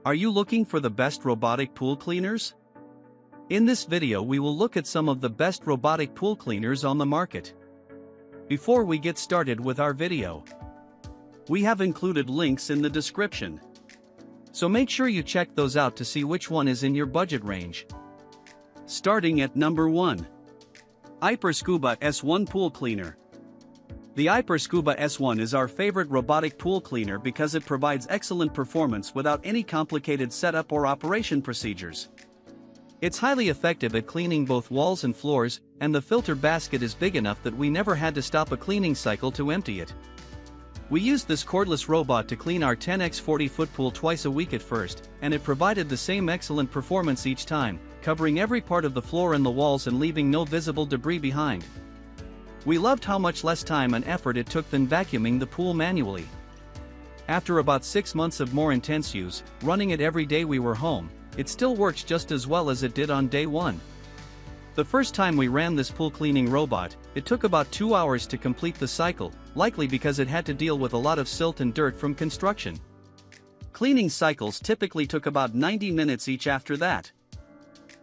Are you looking for the best robotic pool cleaners? In this video we will look at some of the best robotic pool cleaners on the market. Before we get started with our video, we have included links in the description. So make sure you check those out to see which one is in your budget range. Starting at number 1. Aiper Scuba S1 Pool Cleaner. The Aiper Scuba S1 is our favorite robotic pool cleaner because it provides excellent performance without any complicated setup or operation procedures. It's highly effective at cleaning both walls and floors, and the filter basket is big enough that we never had to stop a cleaning cycle to empty it. We used this cordless robot to clean our 10x40 foot pool twice a week at first, and it provided the same excellent performance each time, covering every part of the floor and the walls and leaving no visible debris behind. We loved how much less time and effort it took than vacuuming the pool manually. After about 6 months of more intense use, running it every day we were home, it still works just as well as it did on day 1. The first time we ran this pool cleaning robot, it took about 2 hours to complete the cycle, likely because it had to deal with a lot of silt and dirt from construction. Cleaning cycles typically took about 90 minutes each after that.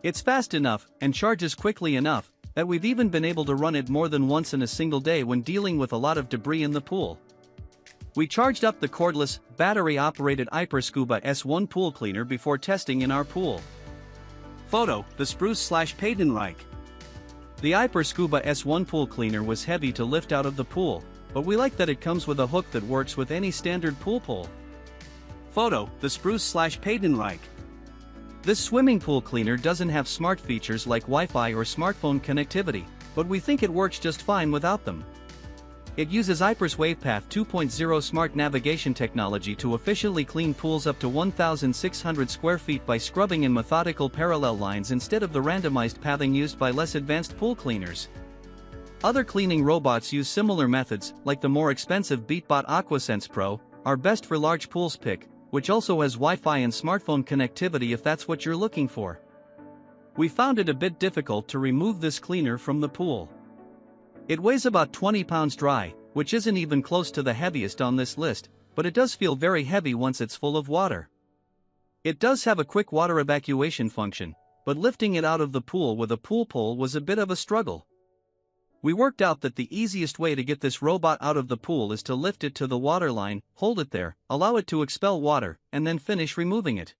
It's fast enough, and charges quickly enough, that we've even been able to run it more than once in a single day when dealing with a lot of debris in the pool. We charged up the cordless, battery-operated Aiper Scuba S1 pool cleaner before testing in our pool. Photo: the Spruce/Paydenreich. The Aiper Scuba S1 pool cleaner was heavy to lift out of the pool, but we like that it comes with a hook that works with any standard pool pole. Photo: the Spruce/Paydenreich. This swimming pool cleaner doesn't have smart features like Wi-Fi or smartphone connectivity, but we think it works just fine without them. It uses Aiper's WavePath 2.0 smart navigation technology to efficiently clean pools up to 1,600 square feet by scrubbing in methodical parallel lines instead of the randomized pathing used by less advanced pool cleaners. Other cleaning robots use similar methods, like the more expensive Beatbot AquaSense Pro, are best for large pools pick, which also has Wi-Fi and smartphone connectivity if that's what you're looking for. We found it a bit difficult to remove this cleaner from the pool. It weighs about 20 pounds dry, which isn't even close to the heaviest on this list, but it does feel very heavy once it's full of water. It does have a quick water evacuation function, but lifting it out of the pool with a pool pole was a bit of a struggle. We worked out that the easiest way to get this robot out of the pool is to lift it to the water line, hold it there, allow it to expel water, and then finish removing it.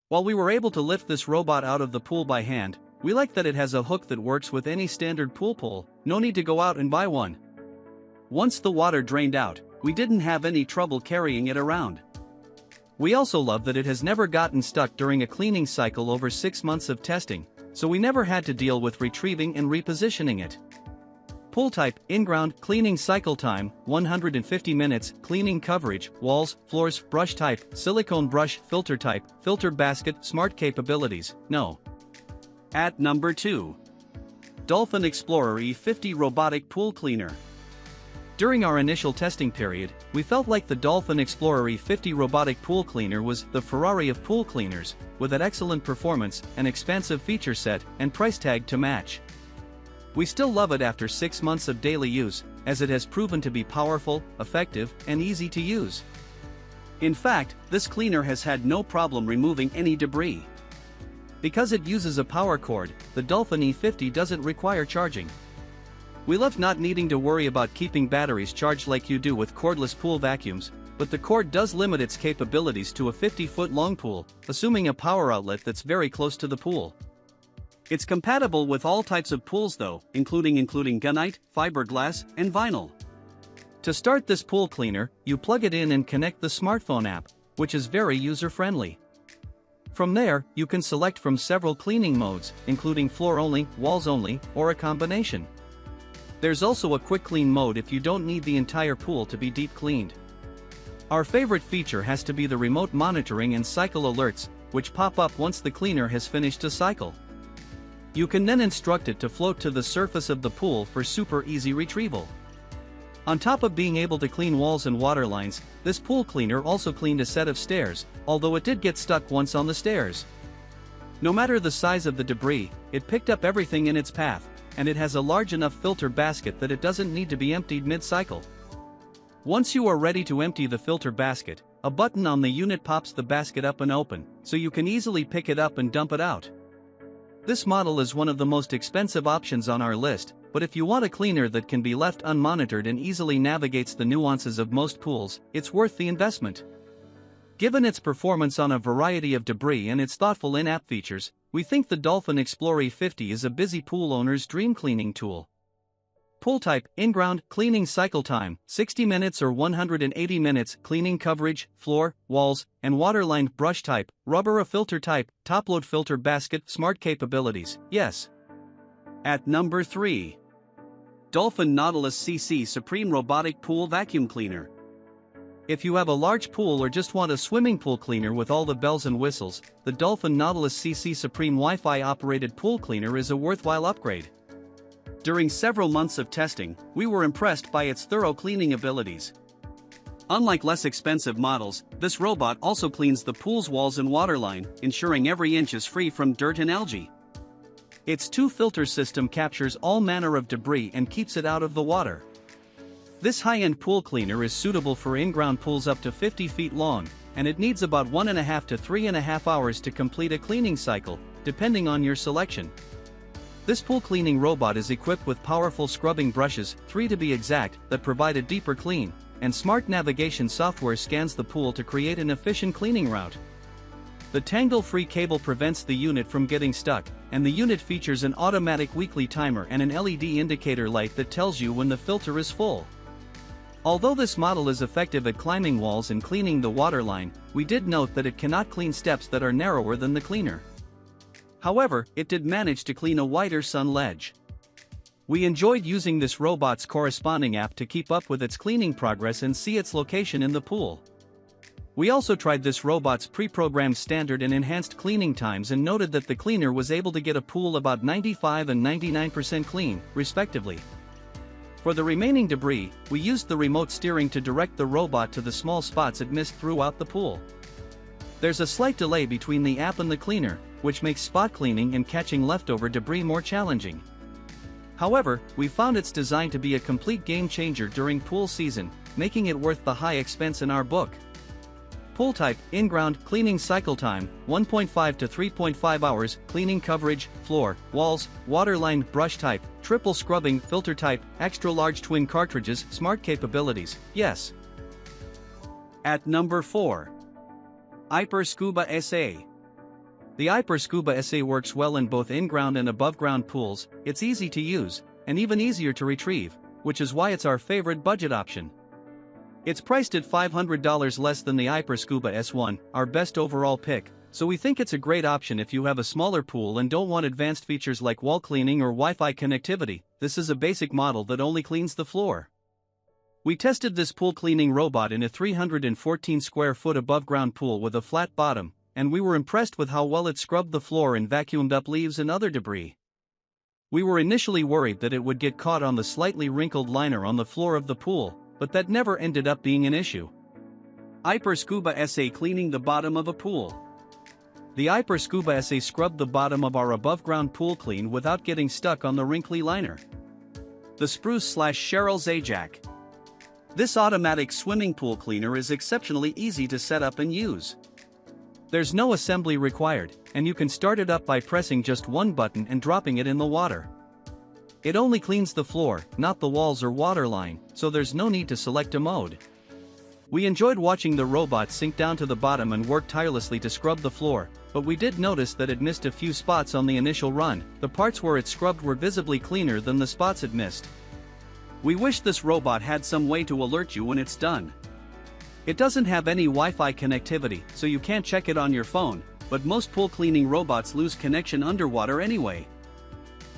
While we were able to lift this robot out of the pool by hand, we like that it has a hook that works with any standard pool pole, no need to go out and buy one. Once the water drained out, we didn't have any trouble carrying it around. We also love that it has never gotten stuck during a cleaning cycle over 6 months of testing, so we never had to deal with retrieving and repositioning it. Pool type: in-ground, cleaning cycle time, 150 minutes, cleaning coverage, walls, floors, brush type, silicone brush, filter type, filter basket, smart capabilities, no. At number 2. Dolphin Explorer E50 Robotic Pool Cleaner. During our initial testing period, we felt like the Dolphin Explorer E50 Robotic Pool Cleaner was the Ferrari of pool cleaners, with an excellent performance, an expansive feature set, and price tag to match. We still love it after 6 months of daily use, as it has proven to be powerful, effective, and easy to use. In fact, this cleaner has had no problem removing any debris. Because it uses a power cord, the Dolphin E50 doesn't require charging. We love not needing to worry about keeping batteries charged like you do with cordless pool vacuums, but the cord does limit its capabilities to a 50-foot long pool, assuming a power outlet that's very close to the pool. It's compatible with all types of pools though, including gunite, fiberglass, and vinyl. To start this pool cleaner, you plug it in and connect the smartphone app, which is very user-friendly. From there, you can select from several cleaning modes, including floor only, walls only, or a combination. There's also a quick clean mode if you don't need the entire pool to be deep cleaned. Our favorite feature has to be the remote monitoring and cycle alerts, which pop up once the cleaner has finished a cycle. You can then instruct it to float to the surface of the pool for super easy retrieval. On top of being able to clean walls and water lines, this pool cleaner also cleaned a set of stairs, although it did get stuck once on the stairs. No matter the size of the debris, it picked up everything in its path, and it has a large enough filter basket that it doesn't need to be emptied mid-cycle. Once you are ready to empty the filter basket, a button on the unit pops the basket up and open, so you can easily pick it up and dump it out. This model is one of the most expensive options on our list, but if you want a cleaner that can be left unmonitored and easily navigates the nuances of most pools, it's worth the investment. Given its performance on a variety of debris and its thoughtful in-app features, we think the Dolphin Explorer E50 is a busy pool owner's dream cleaning tool. Pool type, in-ground, cleaning cycle time, 60 minutes or 180 minutes, cleaning coverage, floor, walls, and waterline. Brush type, rubber or filter type, top-load filter basket. Smart capabilities, yes. At number 3. Dolphin Nautilus CC Supreme Robotic Pool Vacuum Cleaner. If you have a large pool or just want a swimming pool cleaner with all the bells and whistles, the Dolphin Nautilus CC Supreme Wi-Fi operated pool cleaner is a worthwhile upgrade. During several months of testing, we were impressed by its thorough cleaning abilities. Unlike less expensive models, this robot also cleans the pool's walls and waterline, ensuring every inch is free from dirt and algae. Its two-filter system captures all manner of debris and keeps it out of the water. This high-end pool cleaner is suitable for in-ground pools up to 50 feet long, and it needs about 1.5 to 3.5 hours to complete a cleaning cycle, depending on your selection. This pool cleaning robot is equipped with powerful scrubbing brushes, 3 to be exact, that provide a deeper clean, and smart navigation software scans the pool to create an efficient cleaning route. The tangle-free cable prevents the unit from getting stuck, and the unit features an automatic weekly timer and an LED indicator light that tells you when the filter is full. Although this model is effective at climbing walls and cleaning the waterline, we did note that it cannot clean steps that are narrower than the cleaner. However, it did manage to clean a wider sun ledge. We enjoyed using this robot's corresponding app to keep up with its cleaning progress and see its location in the pool. We also tried this robot's pre-programmed standard and enhanced cleaning times and noted that the cleaner was able to get a pool about 95 and 99% clean, respectively. For the remaining debris, we used the remote steering to direct the robot to the small spots it missed throughout the pool. There's a slight delay between the app and the cleaner, which makes spot cleaning and catching leftover debris more challenging. However, we found its design to be a complete game changer during pool season, making it worth the high expense in our book. Pool type, in-ground, cleaning cycle time, 1.5 to 3.5 hours, cleaning coverage, floor, walls, waterline. Brush type, triple scrubbing. Filter type, extra large twin cartridges. Smart capabilities, yes. At number 4. Aiper Scuba SE. The Aiper Scuba SE works well in both in-ground and above-ground pools. It's easy to use, and even easier to retrieve, which is why it's our favorite budget option. It's priced at $500 less than the Aiper Scuba S1, our best overall pick, so we think it's a great option if you have a smaller pool and don't want advanced features like wall cleaning or Wi-Fi connectivity. This is a basic model that only cleans the floor. We tested this pool cleaning robot in a 314 square foot above-ground pool with a flat bottom, and we were impressed with how well it scrubbed the floor and vacuumed up leaves and other debris. We were initially worried that it would get caught on the slightly wrinkled liner on the floor of the pool, but that never ended up being an issue. Aiper Scuba SE cleaning the bottom of a pool. The Aiper Scuba SE scrubbed the bottom of our above-ground pool clean without getting stuck on the wrinkly liner. The Spruce/Cheryl Zajac. This automatic swimming pool cleaner is exceptionally easy to set up and use. There's no assembly required, and you can start it up by pressing just one button and dropping it in the water. It only cleans the floor, not the walls or waterline, so there's no need to select a mode. We enjoyed watching the robot sink down to the bottom and work tirelessly to scrub the floor, but we did notice that it missed a few spots on the initial run. The parts where it scrubbed were visibly cleaner than the spots it missed. We wish this robot had some way to alert you when it's done. It doesn't have any Wi-Fi connectivity, so you can't check it on your phone, but most pool cleaning robots lose connection underwater anyway.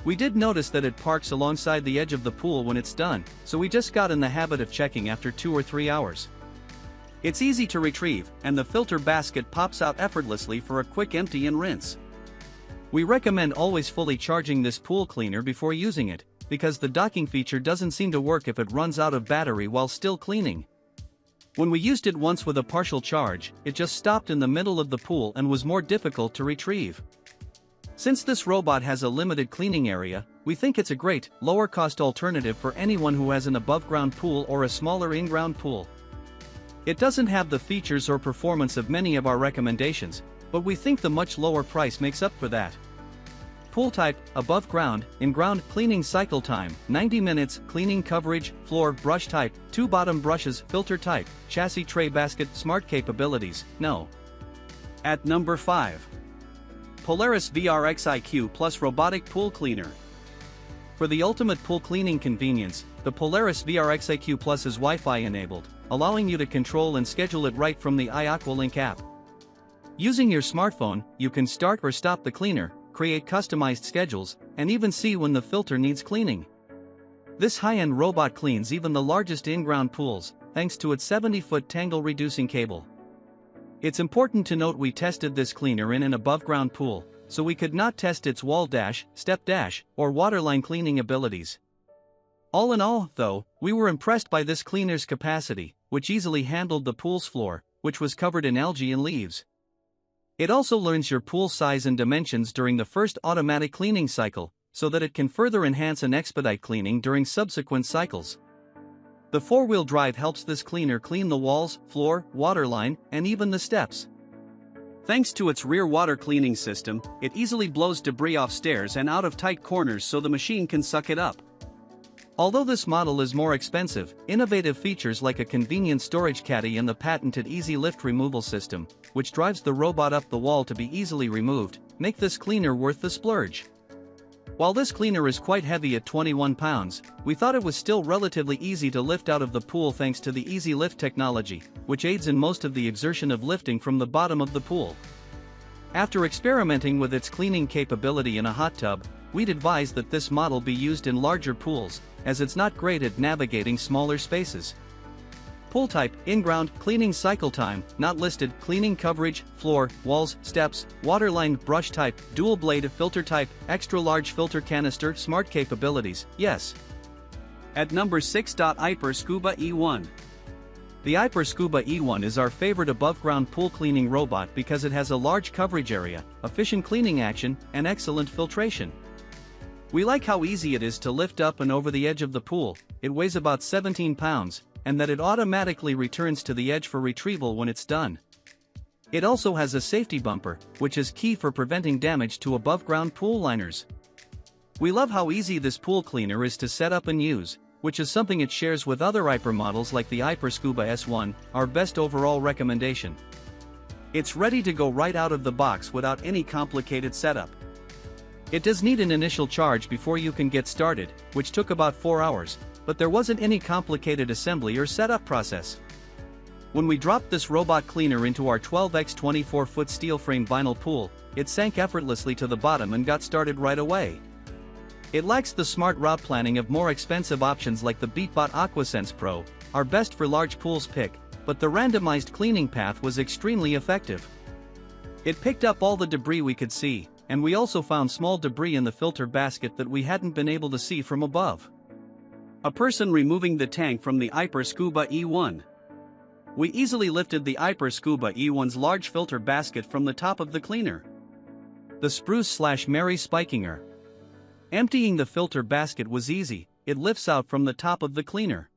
We did notice that it parks alongside the edge of the pool when it's done, so we just got in the habit of checking after 2 or 3 hours. It's easy to retrieve, and the filter basket pops out effortlessly for a quick empty and rinse. We recommend always fully charging this pool cleaner before using it, because the docking feature doesn't seem to work if it runs out of battery while still cleaning. When we used it once with a partial charge, it just stopped in the middle of the pool and was more difficult to retrieve. Since this robot has a limited cleaning area, we think it's a great, lower-cost alternative for anyone who has an above-ground pool or a smaller in-ground pool. It doesn't have the features or performance of many of our recommendations, but we think the much lower price makes up for that. Pool type, above ground, in-ground, cleaning cycle time, 90 minutes, cleaning coverage, floor, brush type, 2 bottom brushes, filter type, chassis tray basket, smart capabilities, no. At number 5. Polaris VRX IQ Plus Robotic Pool Cleaner. For the ultimate pool cleaning convenience, the Polaris VRX IQ Plus is Wi-Fi enabled, allowing you to control and schedule it right from the iAqualink app. Using your smartphone, you can start or stop the cleaner, create customized schedules, and even see when the filter needs cleaning. This high-end robot cleans even the largest in-ground pools, thanks to its 70-foot tangle-reducing cable. It's important to note we tested this cleaner in an above-ground pool, so we could not test its wall dash, step dash, or waterline cleaning abilities. All in all, though, we were impressed by this cleaner's capacity, which easily handled the pool's floor, which was covered in algae and leaves. It also learns your pool size and dimensions during the first automatic cleaning cycle, so that it can further enhance and expedite cleaning during subsequent cycles. The 4-wheel drive helps this cleaner clean the walls, floor, waterline, and even the steps. Thanks to its rear water cleaning system, it easily blows debris off stairs and out of tight corners so the machine can suck it up. Although this model is more expensive, innovative features like a convenient storage caddy and the patented Easy Lift removal system, which drives the robot up the wall to be easily removed, make this cleaner worth the splurge. While this cleaner is quite heavy at 21 pounds, we thought it was still relatively easy to lift out of the pool thanks to the Easy Lift technology, which aids in most of the exertion of lifting from the bottom of the pool. After experimenting with its cleaning capability in a hot tub, we'd advise that this model be used in larger pools, as it's not great at navigating smaller spaces. Pool type, in-ground, cleaning cycle time, not listed, cleaning coverage, floor, walls, steps, waterline, brush type, dual blade, filter type, extra large filter canister, smart capabilities, yes. At number 6. Aiper Scuba E1. The Aiper Scuba E1 is our favorite above-ground pool cleaning robot because it has a large coverage area, efficient cleaning action, and excellent filtration. We like how easy it is to lift up and over the edge of the pool, it weighs about 17 pounds, and that it automatically returns to the edge for retrieval when it's done. It also has a safety bumper, which is key for preventing damage to above-ground pool liners. We love how easy this pool cleaner is to set up and use, which is something it shares with other Aiper models like the Aiper Scuba S1, our best overall recommendation. It's ready to go right out of the box without any complicated setup. It does need an initial charge before you can get started, which took about 4 hours, but there wasn't any complicated assembly or setup process. When we dropped this robot cleaner into our 12x 24-foot steel frame vinyl pool, it sank effortlessly to the bottom and got started right away. It lacks the smart route planning of more expensive options like the Beatbot AquaSense Pro, our best for large pools pick, but the randomized cleaning path was extremely effective. It picked up all the debris we could see, and we also found small debris in the filter basket that we hadn't been able to see from above. A person removing the tank from the Aiper Scuba E1. We easily lifted the Aiper Scuba E1's large filter basket from the top of the cleaner. The Spruce/Mary Spikinger. Emptying the filter basket was easy, it lifts out from the top of the cleaner.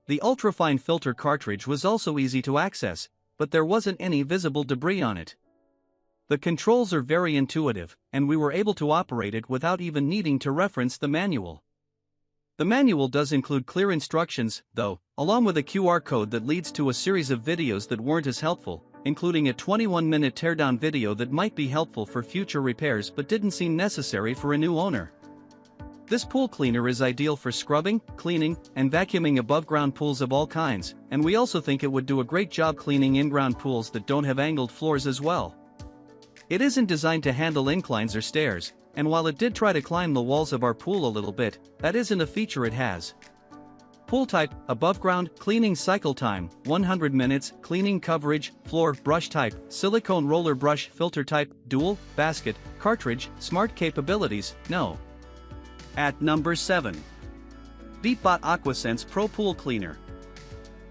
The ultrafine filter cartridge was also easy to access, but there wasn't any visible debris on it. The controls are very intuitive, and we were able to operate it without even needing to reference the manual. The manual does include clear instructions, though, along with a QR code that leads to a series of videos that weren't as helpful, including a 21-minute teardown video that might be helpful for future repairs but didn't seem necessary for a new owner. This pool cleaner is ideal for scrubbing, cleaning, and vacuuming above-ground pools of all kinds, and we also think it would do a great job cleaning in-ground pools that don't have angled floors as well. It isn't designed to handle inclines or stairs, and while it did try to climb the walls of our pool a little bit, that isn't a feature it has. Pool type, above ground, cleaning cycle time, 100 minutes, cleaning coverage, floor, brush type, silicone roller brush, filter type, dual, basket, cartridge, smart capabilities, no. At number 7. Beatbot AquaSense Pro Pool Cleaner.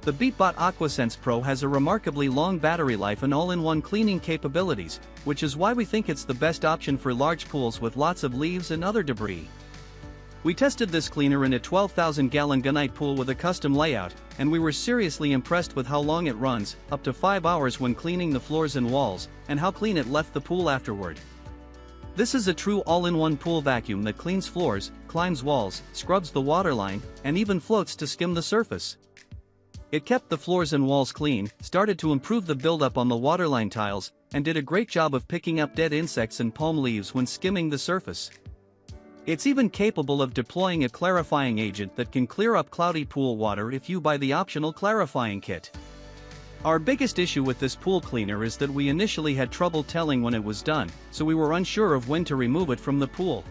The Beatbot AquaSense Pro has a remarkably long battery life and all-in-one cleaning capabilities, which is why we think it's the best option for large pools with lots of leaves and other debris. We tested this cleaner in a 12,000-gallon gunite pool with a custom layout, and we were seriously impressed with how long it runs, up to 5 hours when cleaning the floors and walls, and how clean it left the pool afterward. This is a true all-in-one pool vacuum that cleans floors, climbs walls, scrubs the waterline, and even floats to skim the surface. It kept the floors and walls clean, started to improve the buildup on the waterline tiles, and did a great job of picking up dead insects and palm leaves when skimming the surface. It's even capable of deploying a clarifying agent that can clear up cloudy pool water if you buy the optional clarifying kit. Our biggest issue with this pool cleaner is that we initially had trouble telling when it was done, so we were unsure of when to remove it from the pool.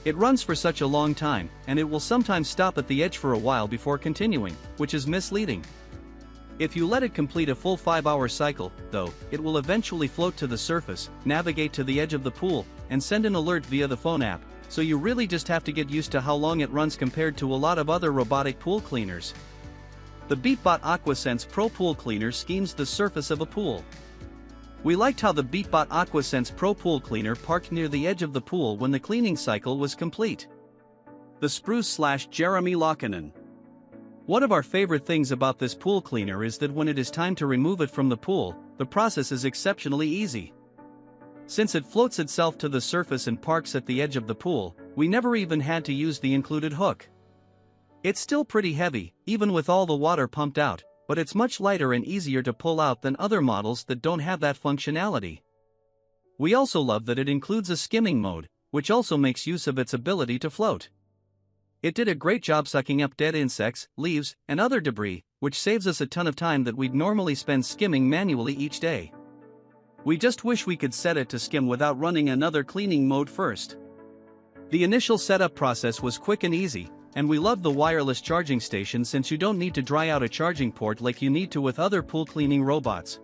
It runs for such a long time, and it will sometimes stop at the edge for a while before continuing, which is misleading. If you let it complete a full 5-hour cycle, though, it will eventually float to the surface, navigate to the edge of the pool, and send an alert via the phone app, so you really just have to get used to how long it runs compared to a lot of other robotic pool cleaners. The Beatbot AquaSense Pro Pool Cleaner schemes the surface of a pool. We liked how the Beatbot AquaSense Pro Pool Cleaner parked near the edge of the pool when the cleaning cycle was complete. The Spruce/Jeremy Lockinen. One of our favorite things about this pool cleaner is that when it is time to remove it from the pool, the process is exceptionally easy. Since it floats itself to the surface and parks at the edge of the pool, we never even had to use the included hook. It's still pretty heavy, even with all the water pumped out, but it's much lighter and easier to pull out than other models that don't have that functionality. We also love that it includes a skimming mode, which also makes use of its ability to float. It did a great job sucking up dead insects, leaves, and other debris, which saves us a ton of time that we'd normally spend skimming manually each day. We just wish we could set it to skim without running another cleaning mode first. The initial setup process was quick and easy, and we loved the wireless charging station since you don't need to dry out a charging port like you need to with other pool cleaning robots.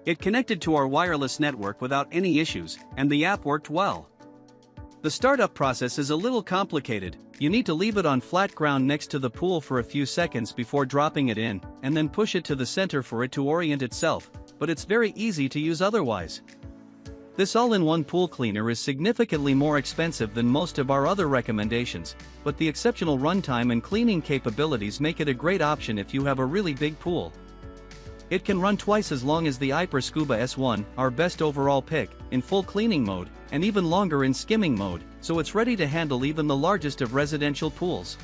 It connected to our wireless network without any issues, and the app worked well. The startup process is a little complicated. You need to leave it on flat ground next to the pool for a few seconds before dropping it in, and then push it to the center for it to orient itself, but it's very easy to use otherwise. This all-in-one pool cleaner is significantly more expensive than most of our other recommendations, but the exceptional runtime and cleaning capabilities make it a great option if you have a really big pool. It can run twice as long as the Aiper Scuba S1, our best overall pick, in full cleaning mode, and even longer in skimming mode, so it's ready to handle even the largest of residential pools.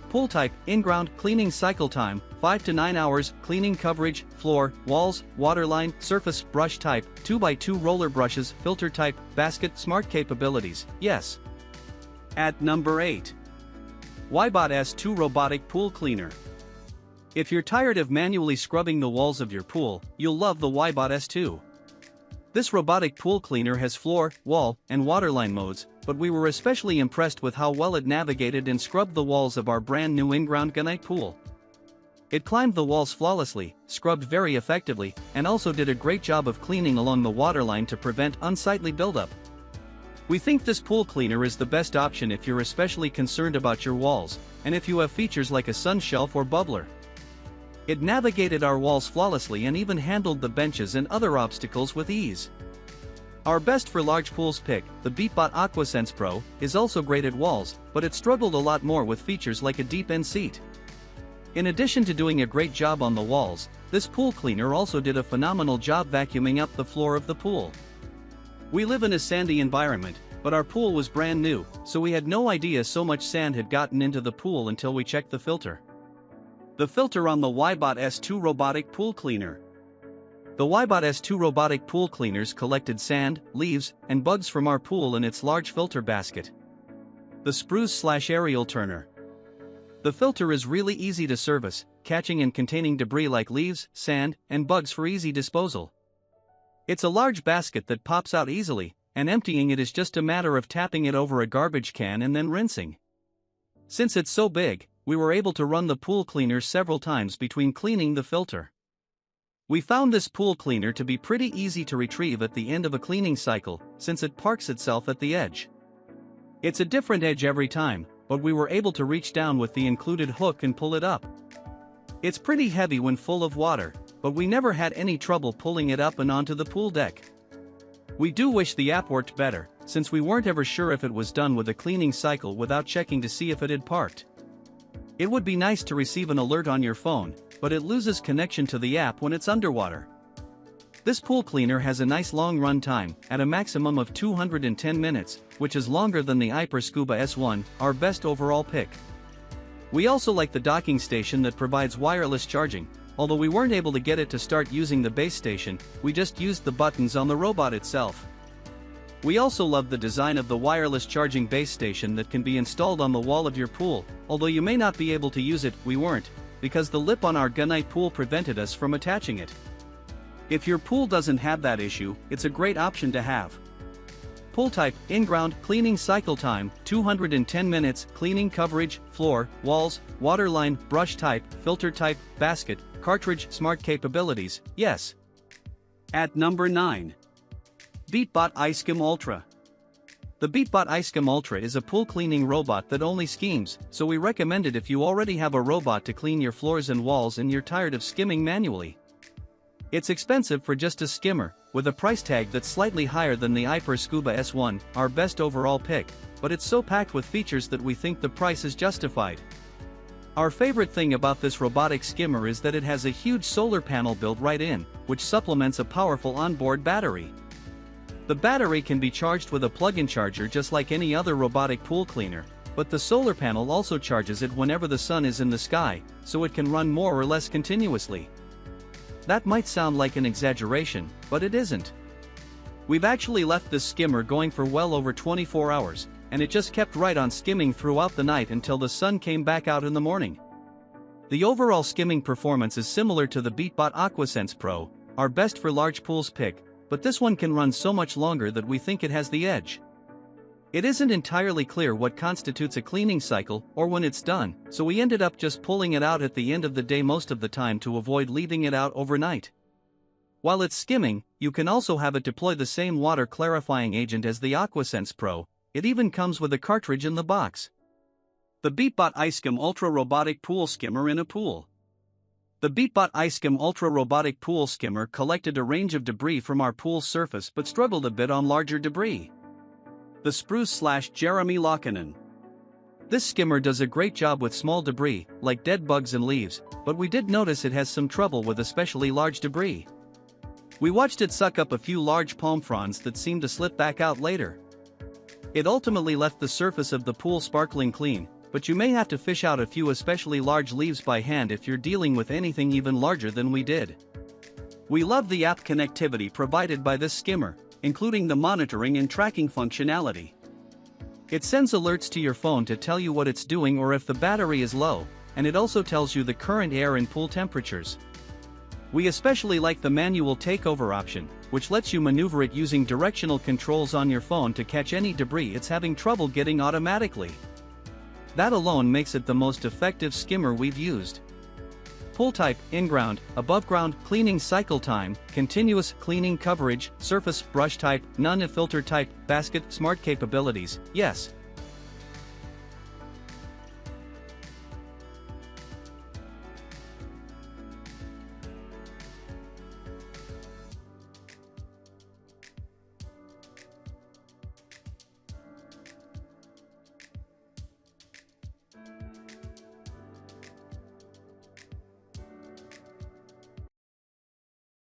Pool type, in-ground, cleaning cycle time, 5 to 9 hours, cleaning coverage, floor, walls, waterline, surface, brush type, 2x2 roller brushes, filter type, basket, smart capabilities, yes. At number 8. Wybot S2 Robotic Pool Cleaner. If you're tired of manually scrubbing the walls of your pool, you'll love the Wybot S2. This robotic pool cleaner has floor, wall, and waterline modes, but we were especially impressed with how well it navigated and scrubbed the walls of our brand new in-ground gunite pool. It climbed the walls flawlessly, scrubbed very effectively, and also did a great job of cleaning along the waterline to prevent unsightly buildup. We think this pool cleaner is the best option if you're especially concerned about your walls, and if you have features like a sun shelf or bubbler. It navigated our walls flawlessly and even handled the benches and other obstacles with ease. Our best for large pools pick, the Beatbot AquaSense Pro, is also great at walls, but it struggled a lot more with features like a deep end seat. In addition to doing a great job on the walls, this pool cleaner also did a phenomenal job vacuuming up the floor of the pool. We live in a sandy environment, but our pool was brand new, so we had no idea so much sand had gotten into the pool until we checked the filter. The filter on the Wybot S2 Robotic Pool Cleaner. The Wybot S2 Robotic Pool Cleaners collected sand, leaves, and bugs from our pool in its large filter basket. The Spruce/Aerial Turner. The filter is really easy to service, catching and containing debris like leaves, sand, and bugs for easy disposal. It's a large basket that pops out easily, and emptying it is just a matter of tapping it over a garbage can and then rinsing. Since it's so big, we were able to run the pool cleaner several times between cleaning the filter. We found this pool cleaner to be pretty easy to retrieve at the end of a cleaning cycle, since it parks itself at the edge. It's a different edge every time, but we were able to reach down with the included hook and pull it up. It's pretty heavy when full of water, but we never had any trouble pulling it up and onto the pool deck. We do wish the app worked better, since we weren't ever sure if it was done with a cleaning cycle without checking to see if it had parked. It would be nice to receive an alert on your phone, but it loses connection to the app when it's underwater. This pool cleaner has a nice long run time, at a maximum of 210 minutes, which is longer than the Aiper Scuba S1, our best overall pick. We also like the docking station that provides wireless charging. Although we weren't able to get it to start using the base station, we just used the buttons on the robot itself. We also love the design of the wireless charging base station that can be installed on the wall of your pool. Although you may not be able to use it, we weren't, because the lip on our gunite pool prevented us from attaching it. If your pool doesn't have that issue, it's a great option to have. Pool type, in-ground, cleaning cycle time, 210 minutes, cleaning coverage, floor, walls, waterline, brush type, filter type, basket, cartridge, smart capabilities, yes. At number 9. Beatbot iSkim Ultra. The Beatbot iSkim Ultra is a pool cleaning robot that only skims, so we recommend it if you already have a robot to clean your floors and walls and you're tired of skimming manually. It's expensive for just a skimmer, with a price tag that's slightly higher than the Aiper Scuba S1, our best overall pick, but it's so packed with features that we think the price is justified. Our favorite thing about this robotic skimmer is that it has a huge solar panel built right in, which supplements a powerful onboard battery. The battery can be charged with a plug-in charger just like any other robotic pool cleaner, but the solar panel also charges it whenever the sun is in the sky, so it can run more or less continuously. That might sound like an exaggeration, but it isn't. We've actually left this skimmer going for well over 24 hours, and it just kept right on skimming throughout the night until the sun came back out in the morning. The overall skimming performance is similar to the Beatbot AquaSense Pro, our best for large pools pick, but this one can run so much longer that we think it has the edge. It isn't entirely clear what constitutes a cleaning cycle or when it's done, so we ended up just pulling it out at the end of the day most of the time to avoid leaving it out overnight. While it's skimming, you can also have it deploy the same water clarifying agent as the AquaSense Pro. It even comes with a cartridge in the box. The Beatbot iSkim Ultra Robotic Pool Skimmer in a Pool. The Beatbot iSkim Ultra Robotic Pool Skimmer collected a range of debris from our pool's surface but struggled a bit on larger debris. The Spruce/Jeremy Lockinen. This skimmer does a great job with small debris, like dead bugs and leaves, but we did notice it has some trouble with especially large debris. We watched it suck up a few large palm fronds that seemed to slip back out later. It ultimately left the surface of the pool sparkling clean, but you may have to fish out a few especially large leaves by hand if you're dealing with anything even larger than we did. We love the app connectivity provided by this skimmer, including the monitoring and tracking functionality. It sends alerts to your phone to tell you what it's doing or if the battery is low, and it also tells you the current air and pool temperatures. We especially like the manual takeover option, which lets you maneuver it using directional controls on your phone to catch any debris it's having trouble getting automatically. That alone makes it the most effective skimmer we've used. Pool type, in-ground, above-ground, cleaning cycle time, continuous cleaning coverage, surface, brush type, none filter type, basket, smart capabilities, yes.